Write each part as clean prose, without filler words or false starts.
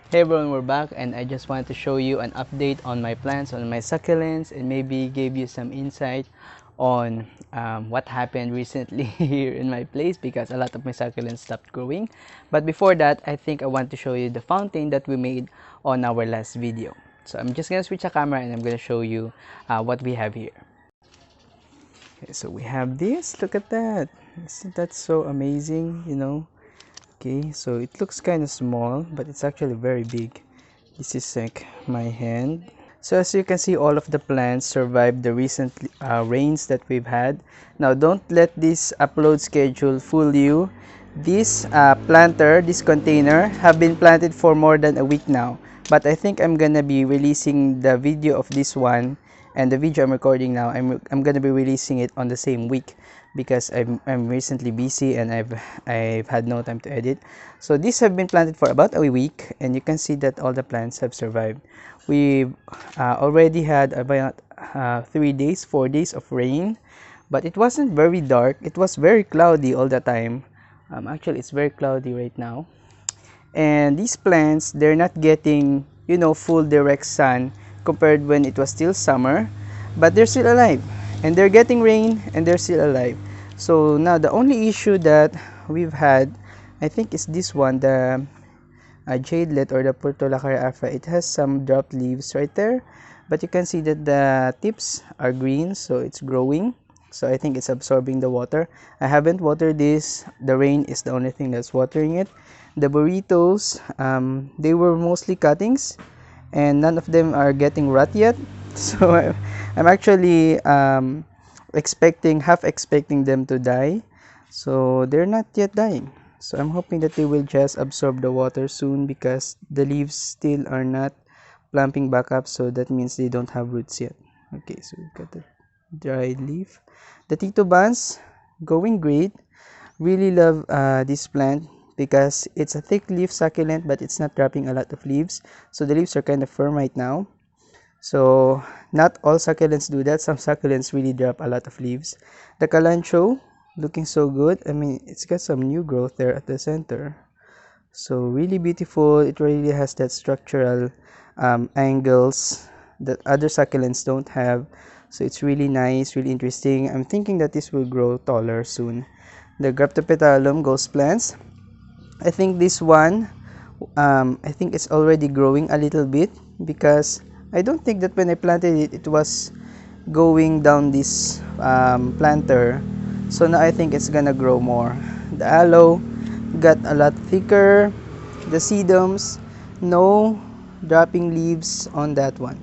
Hey everyone, we're back and I just wanted to show you an update on my plants, on my succulents, and maybe give you some insight on what happened recently here in my place because a lot of my succulents stopped growing. But before that, I think I want to show you the fountain that we made on our last video. So I'm just going to switch the camera and I'm going to show you what we have here. Okay, so we have this, look at that. Isn't that so amazing, you know? Okay, so it looks kind of small, but it's actually very big. This is like my hand. So as you can see, all of the plants survived the recent rains that we've had. Now don't let this upload schedule fool you. This planter, this container, have been planted for more than a week now. But I think I'm gonna be releasing the video of this one and the video I'm recording now. I'm gonna be releasing it on the same week because I'm recently busy and I've had no time to edit. So these have been planted for about a week and you can see that all the plants have survived. We already had about 4 days of rain, but it wasn't very dark. It was very cloudy all the time. Actually, it's very cloudy right now. And these plants, they're not getting, you know, full direct sun compared when it was still summer, but they're still alive. And they're getting rain and they're still alive. So now the only issue that we've had, I think, is this one, the jadelet or the Portulacaria afra. It has some dropped leaves right there, but you can see that the tips are green, so it's growing. So I think it's absorbing the water. I haven't watered this. The rain is the only thing that's watering it. The burritos, they were mostly cuttings and none of them are getting rot yet. So I'm actually half expecting them to die. So they're not yet dying. So I'm hoping that they will just absorb the water soon because the leaves still are not plumping back up. So that means they don't have roots yet. Okay, so we've got the dried leaf. The Tito Buns, going great. Really love this plant because it's a thick leaf succulent but it's not dropping a lot of leaves. So the leaves are kind of firm right now. So not all succulents do that. Some succulents really drop a lot of leaves. The Calancho, looking so good. I mean, it's got some new growth there at the center. So really beautiful. It really has that structural angles that other succulents don't have. So it's really nice, really interesting. I'm thinking that this will grow taller soon. The Graptopetalum ghost plants. I think this one, I think it's already growing a little bit because I don't think that when I planted it, it was going down this planter. So now I think it's gonna grow more. The aloe got a lot thicker. The sedums, no dropping leaves on that one.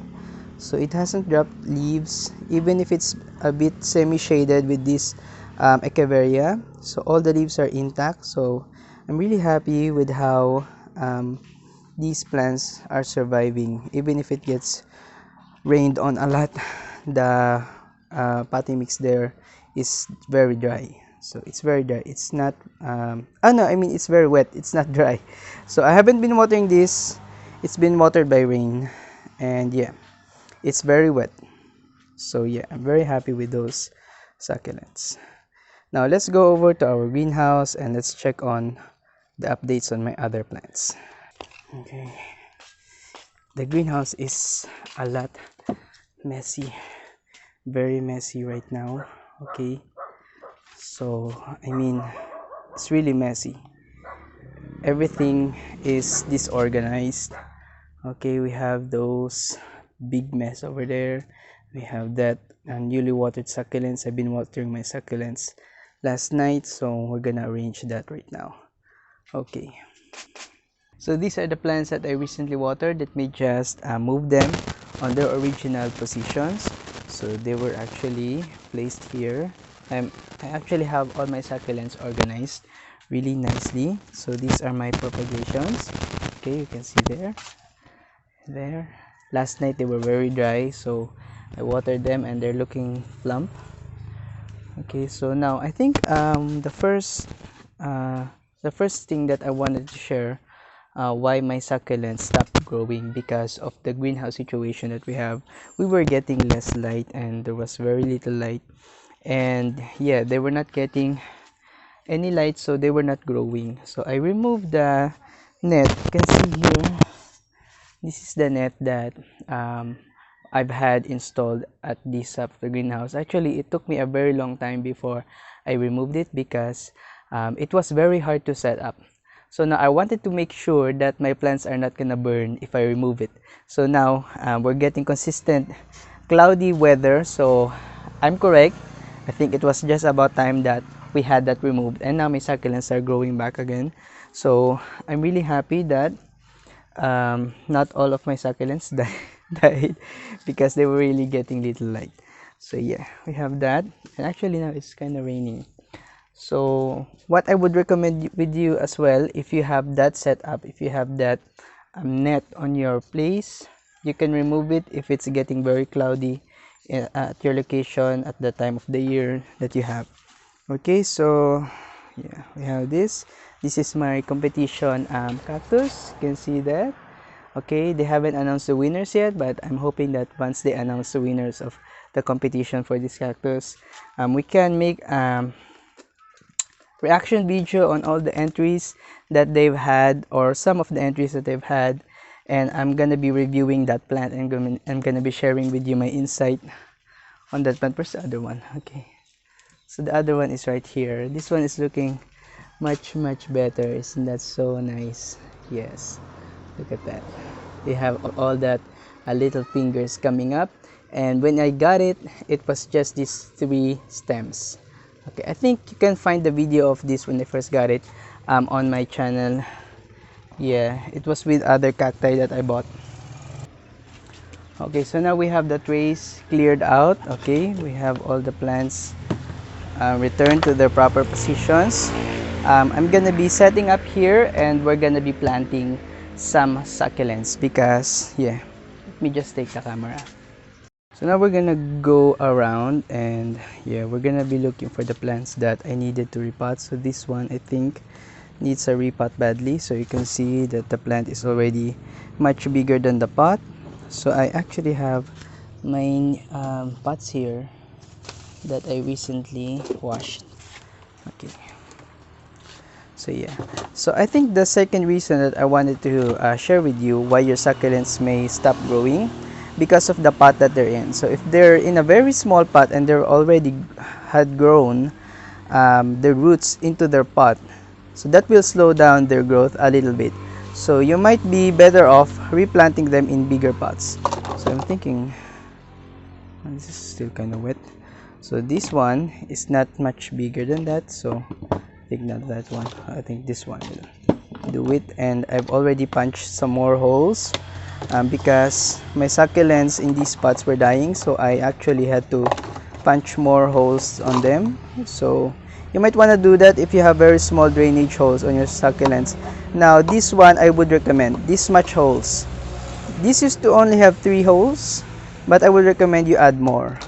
So it hasn't dropped leaves even if it's a bit semi-shaded with this echeveria. So all the leaves are intact. So I'm really happy with how these plants are surviving even if it gets rained on a lot. The potting mix there is very dry, so it's very dry. It's not no, I mean it's very wet, it's not dry. So I haven't been watering this. It's been watered by rain and yeah, it's very wet. So yeah, I'm very happy with those succulents. Now let's go over to our greenhouse and let's check on the updates on my other plants. Okay, the greenhouse is a lot messy, very messy right now. Okay, so I mean it's really messy. Everything is disorganized. Okay, we have those big mess over there. We have that newly watered succulents. I've been watering my succulents last night, so we're gonna arrange that right now. Okay, so these are the plants that I recently watered. Let me just move them on their original positions. So they were actually placed here. I actually have all my succulents organized really nicely. So these are my propagations. Okay, you can see there. Last night they were very dry, so I watered them and they're looking plump. Okay, so now I think the first thing that I wanted to share why my succulents stopped growing because of the greenhouse situation that we have. We were getting less light and there was very little light, and yeah, they were not getting any light, so they were not growing. So I removed the net. You can see here this is the net that I've had installed at this the greenhouse. Actually, it took me a very long time before I removed it because it was very hard to set up. So now I wanted to make sure that my plants are not gonna burn if I remove it. So now we're getting consistent cloudy weather, so I'm correct. I think it was just about time that we had that removed, and now my succulents are growing back again. So I'm really happy that not all of my succulents died because they were really getting little light. So yeah, we have that, and actually now it's kind of raining. So what I would recommend with you as well, if you have that set up, if you have that net on your place, you can remove it if it's getting very cloudy at your location at the time of the year that you have. Okay, so yeah, we have this is my competition cactus. You can see that. Okay, they haven't announced the winners yet, but I'm hoping that once they announce the winners of the competition for this cactus, we can make reaction video on all the entries that they've had, or some of the entries that they've had, and I'm gonna be reviewing that plant, and I'm gonna be sharing with you my insight on that plant. Where's the other one? Okay, so the other one is right here. This one is looking much better. Isn't that so nice? Yes, look at that. They have all that little fingers coming up, and when I got it, it was just these 3 stems. Okay, I think you can find the video of this when I first got it on my channel. Yeah, it was with other cacti that I bought. Okay, so now we have the trays cleared out. Okay, we have all the plants returned to their proper positions. I'm gonna be setting up here, and we're gonna be planting some succulents because yeah, let me just take the camera. So now we're gonna go around, and yeah, we're gonna be looking for the plants that I needed to repot. So this one I think needs a repot badly, so you can see that the plant is already much bigger than the pot. So I actually have my pots here that I recently washed. Okay, so yeah, so I think the second reason that I wanted to share with you why your succulents may stop growing, because of the pot that they're in. So if they're in a very small pot and they're already had grown their roots into their pot, so that will slow down their growth a little bit. So you might be better off replanting them in bigger pots. So I'm thinking, this is still kind of wet. So this one is not much bigger than that, so I think not that one. I think this one will do it. And I've already punched some more holes because my succulents in these pots were dying, so I actually had to punch more holes on them. So you might want to do that if you have very small drainage holes on your succulents. Now this one I would recommend this much holes. This used to only have 3 holes, but I would recommend you add more.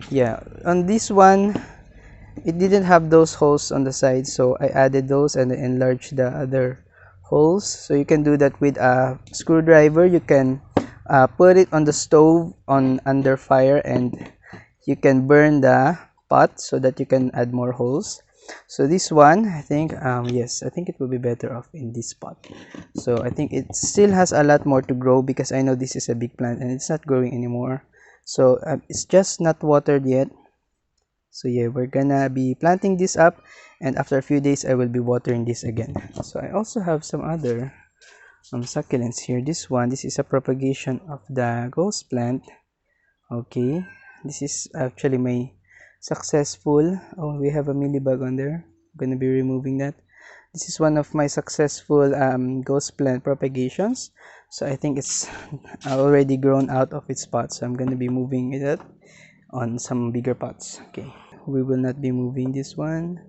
Yeah, on this one it didn't have those holes on the side, so I added those and enlarged the other holes. So you can do that with a screwdriver. You can put it on the stove on under fire, and you can burn the pot so that you can add more holes. So this one I think yes, I think it will be better off in this pot. So I think it still has a lot more to grow because I know this is a big plant and it's not growing anymore. So it's just not watered yet. So yeah, we're gonna be planting this up, and after a few days I will be watering this again. So I also have some other succulents here. This is a propagation of the ghost plant. Okay, this is actually my successful, oh, we have a mealybug on there. I'm gonna be removing that. This is one of my successful ghost plant propagations. So I think it's already grown out of its pot, so I'm gonna be moving it on some bigger pots. Okay, we will not be moving this one,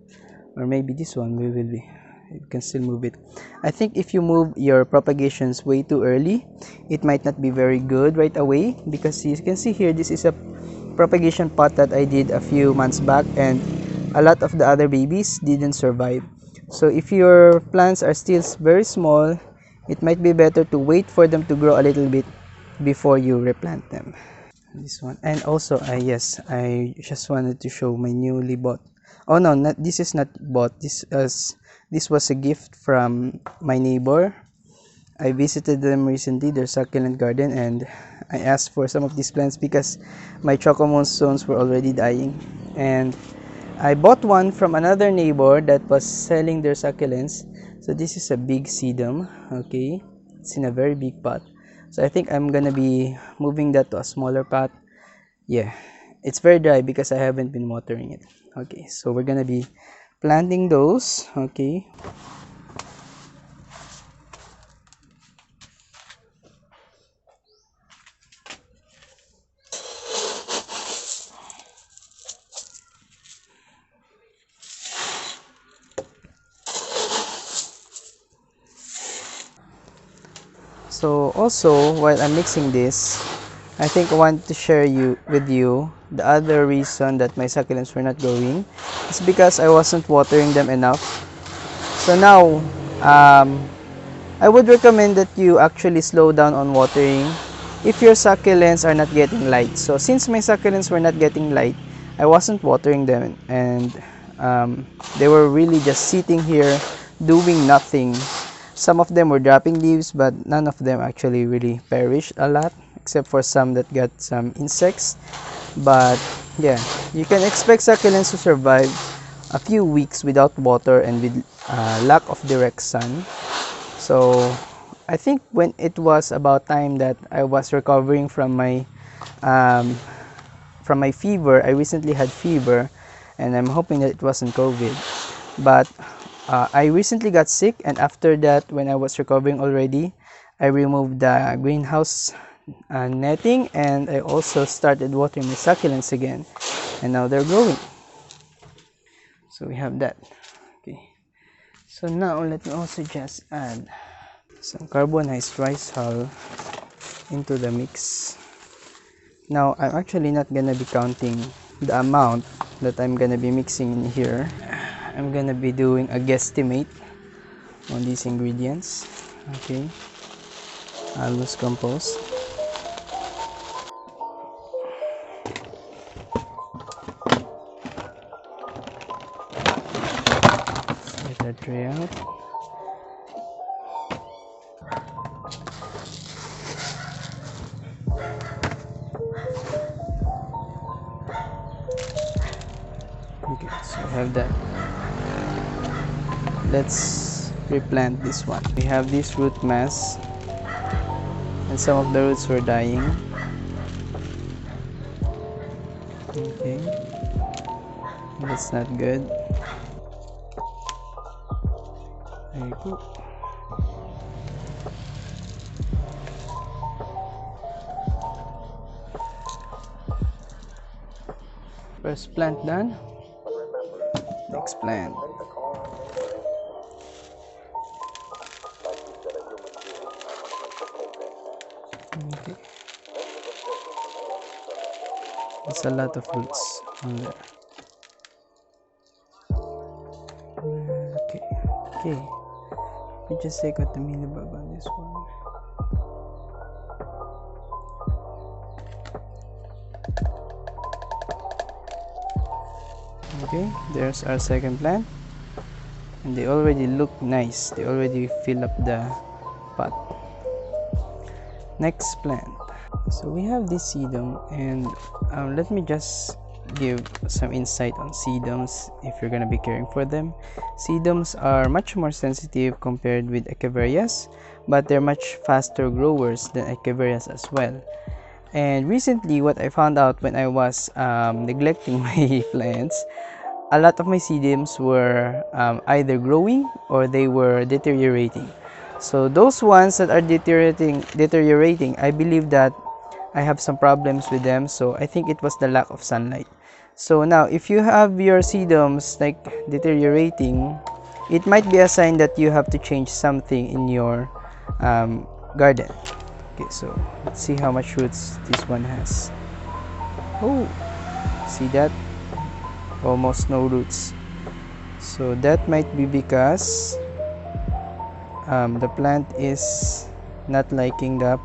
or maybe this one we will be. You can still move it. I think if you move your propagations way too early, it might not be very good right away, because you can see here this is a propagation pot that I did a few months back, and a lot of the other babies didn't survive. So if your plants are still very small, it might be better to wait for them to grow a little bit before you replant them. This one, and also yes, I just wanted to show my newly bought, oh no, this is not bought, this was a gift from my neighbor. I visited them recently, their succulent garden, and I asked for some of these plants because my chocomonstones were already dying. And I bought one from another neighbor that was selling their succulents. So this is a big sedum, okay? It's in a very big pot. So I think I'm gonna be moving that to a smaller pot. Yeah, it's very dry because I haven't been watering it. Okay, so we're gonna be planting those, okay? So also while I'm mixing this, I think I want to share with you the other reason that my succulents were not growing. It's because I wasn't watering them enough. So now I would recommend that you actually slow down on watering if your succulents are not getting light. So since my succulents were not getting light, I wasn't watering them, and they were really just sitting here doing nothing. Some of them were dropping leaves, but none of them actually really perished a lot, except for some that got some insects. But yeah, you can expect succulents to survive a few weeks without water and with lack of direct sun. So I think when it was about time that I was recovering um, from my fever, I recently had fever, and I'm hoping that it wasn't COVID. But I recently got sick, and after that, when I was recovering already, I removed the greenhouse netting, and I also started watering my succulents again, and now they're growing. So we have that. Okay. So now let me also just add some carbonized rice hull into the mix. Now I'm actually not gonna be counting the amount that I'm gonna be mixing in here. I'm gonna be doing a guesstimate on these ingredients. Okay, allulose compost, let that tray out. Okay, so I have that. Let's replant this one. We have this root mass, and some of the roots were dying. Okay, that's not good. Very good. First plant done. Next plant. Okay. There's a lot of roots on there. Okay. Okay. We just take out the mealybug on this one. Okay, there's our second plant, and they already look nice. They already fill up the pot. Next plant. So we have this sedum, and let me just give some insight on sedums if you're gonna be caring for them. Sedums are much more sensitive compared with echeverias, but they're much faster growers than echeverias as well. And recently, what I found out when I was neglecting my plants, a lot of my sedums were either growing or they were deteriorating. So those ones that are deteriorating, I believe that I have some problems with them. So I think it was the lack of sunlight. So now, if you have your sedums like deteriorating, it might be a sign that you have to change something in your garden. Okay, so let's see how much roots this one has. Oh, see that? Almost no roots. So that might be because the plant is not liking the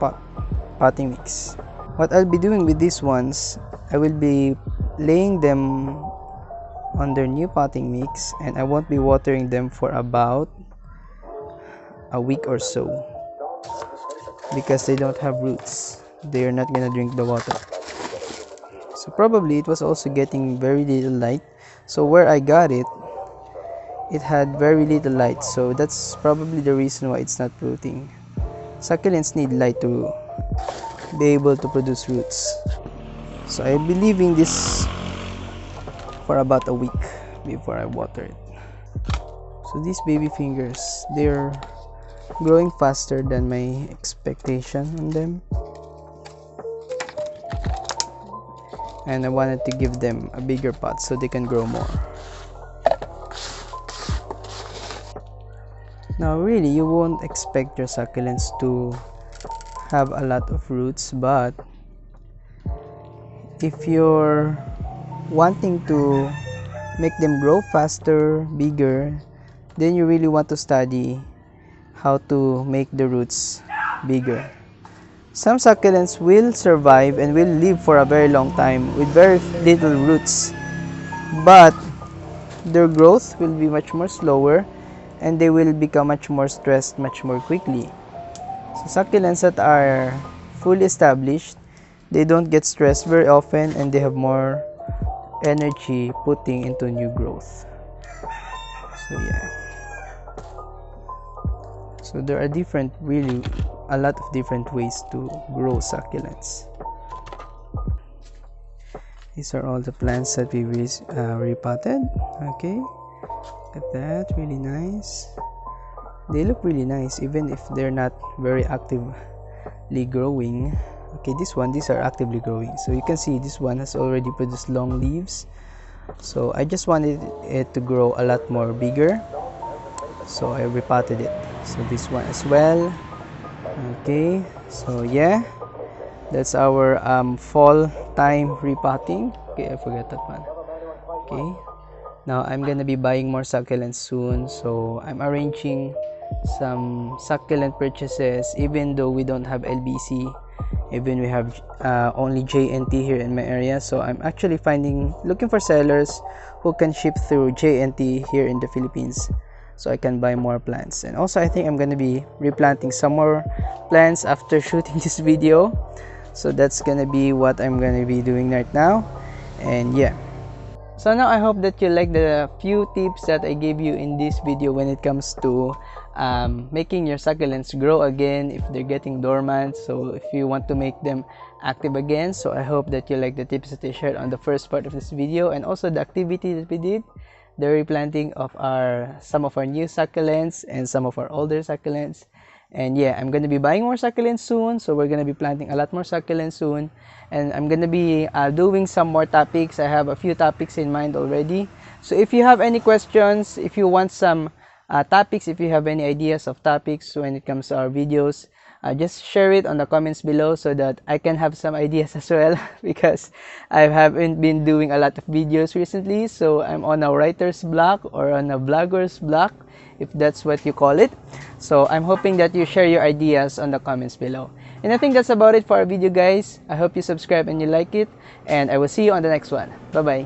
potting mix. What I'll be doing with these ones, I will be laying them on their new potting mix, and I won't be watering them for about a week or so. because they don't have roots. They are not gonna drink the water. So probably it was also getting very little light. So where I got it, it had very little light. So that's probably the reason why it's not fruiting. Succulents need light to be able to produce roots. So I'll be leaving this for about a week before I water it. So these baby fingers, they're growing faster than my expectation on them. And I wanted to give them a bigger pot so they can grow more. Now really, you won't expect your succulents to have a lot of roots, but if you're wanting to make them grow faster, bigger, then you really want to study how to make the roots bigger. Some succulents will survive and will live for a very long time with very little roots, but their growth will be much more slower and they will become much more stressed much more quickly. So succulents that are fully established, they don't get stressed very often and they have more energy putting into new growth. So yeah. So there are really a lot of different ways to grow succulents. These are all the plants that we repotted. Okay, look at that, really nice. They look really nice even if they're not very actively growing. Okay, these are actively growing. So you can see this one has already produced long leaves. So I just wanted it to grow a lot more bigger, so I repotted it. So this one as well. Okay, so yeah, that's our fall time repotting. Okay, I forgot that one. Okay, now I'm gonna be buying more succulents soon, so I'm arranging some succulent purchases even though we don't have LBC, even we have only JNT here in my area. So I'm actually looking for sellers who can ship through JNT here in the Philippines, so I can buy more plants. And also I think I'm gonna be replanting some more plants after shooting this video. So that's gonna be what I'm gonna be doing right now. And yeah, so now I hope that you like the few tips that I gave you in this video when it comes to making your succulents grow again if they're getting dormant. So if you want to make them active again, so I hope that you like the tips that I shared on the first part of this video, and also the activity that we did, the replanting of some of our new succulents and some of our older succulents. And yeah, I'm gonna be buying more succulents soon, so we're gonna be planting a lot more succulents soon, and I'm gonna be doing some more topics. I have a few topics in mind already. So if you have any questions, if you want some topics, if you have any ideas of topics when it comes to our videos, just share it on the comments below so that I can have some ideas as well because I haven't been doing a lot of videos recently. So I'm on a writer's block or on a vlogger's block, if that's what you call it. So I'm hoping that you share your ideas on the comments below. And I think that's about it for our video, guys. I hope you subscribe and you like it, and I will see you on the next one. Bye bye.